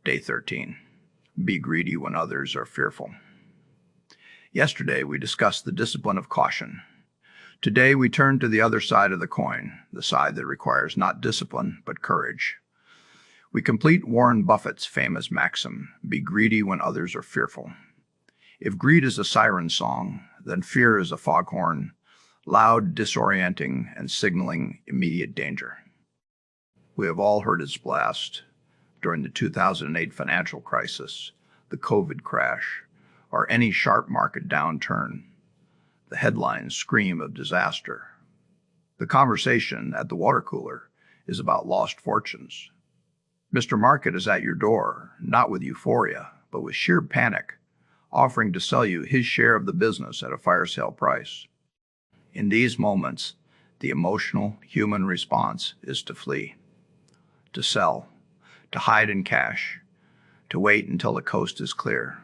Day 13. Be greedy when others are fearful. Yesterday, we discussed the discipline of caution. Today, we turn to the other side of the coin, the side that requires not discipline, but courage. We complete Warren Buffett's famous maxim, be greedy when others are fearful. If greed is a siren song, then fear is a foghorn, loud, disorienting, and signaling immediate danger. We have all heard its blast during the 2008 financial crisis, the COVID crash, or any sharp market downturn. The headlines scream of disaster. The conversation at the water cooler is about lost fortunes. Mr. Market is at your door, not with euphoria, but with sheer panic, offering to sell you his share of the business at a fire sale price. In these moments, the emotional human response is to flee, to sell, to hide in cash, to wait until the coast is clear.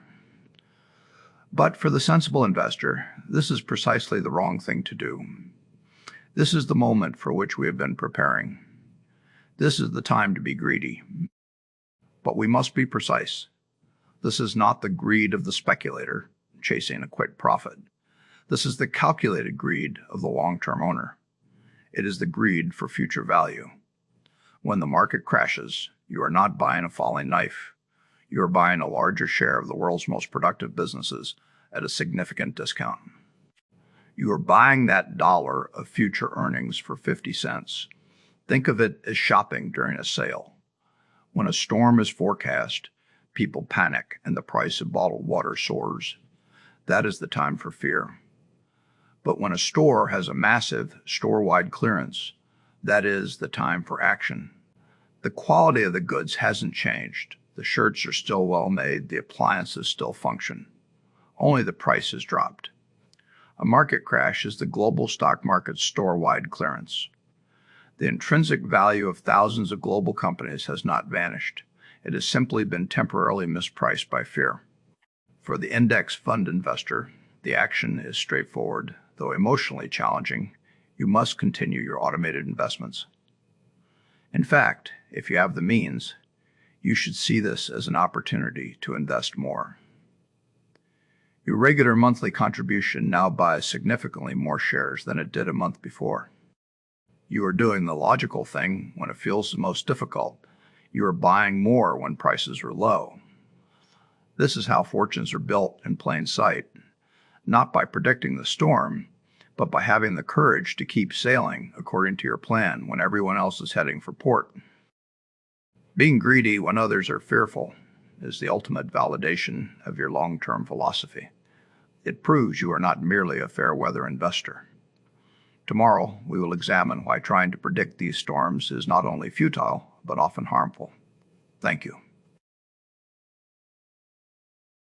But for the sensible investor, this is precisely the wrong thing to do. This is the moment for which we have been preparing. This is the time to be greedy. But we must be precise. This is not the greed of the speculator chasing a quick profit. This is the calculated greed of the long-term owner. It is the greed for future value. When the market crashes, you are not buying a falling knife. You are buying a larger share of the world's most productive businesses at a significant discount. You are buying that dollar of future earnings for 50 cents. Think of it as shopping during a sale. When a storm is forecast, people panic and the price of bottled water soars. That is the time for fear. But when a store has a massive store-wide clearance, that is the time for action. The quality of the goods hasn't changed. The shirts are still well made, the appliances still function. Only the price has dropped. A market crash is the global stock market's store-wide clearance. The intrinsic value of thousands of global companies has not vanished. It has simply been temporarily mispriced by fear. For the index fund investor, the action is straightforward. Though emotionally challenging, you must continue your automated investments. In fact, if you have the means, you should see this as an opportunity to invest more. Your regular monthly contribution now buys significantly more shares than it did a month before. You are doing the logical thing when it feels the most difficult. You are buying more when prices are low. This is how fortunes are built in plain sight, not by predicting the storm, but by having the courage to keep sailing according to your plan when everyone else is heading for port. Being greedy when others are fearful is the ultimate validation of your long-term philosophy. It proves you are not merely a fair-weather investor. Tomorrow, we will examine why trying to predict these storms is not only futile, but often harmful. Thank you.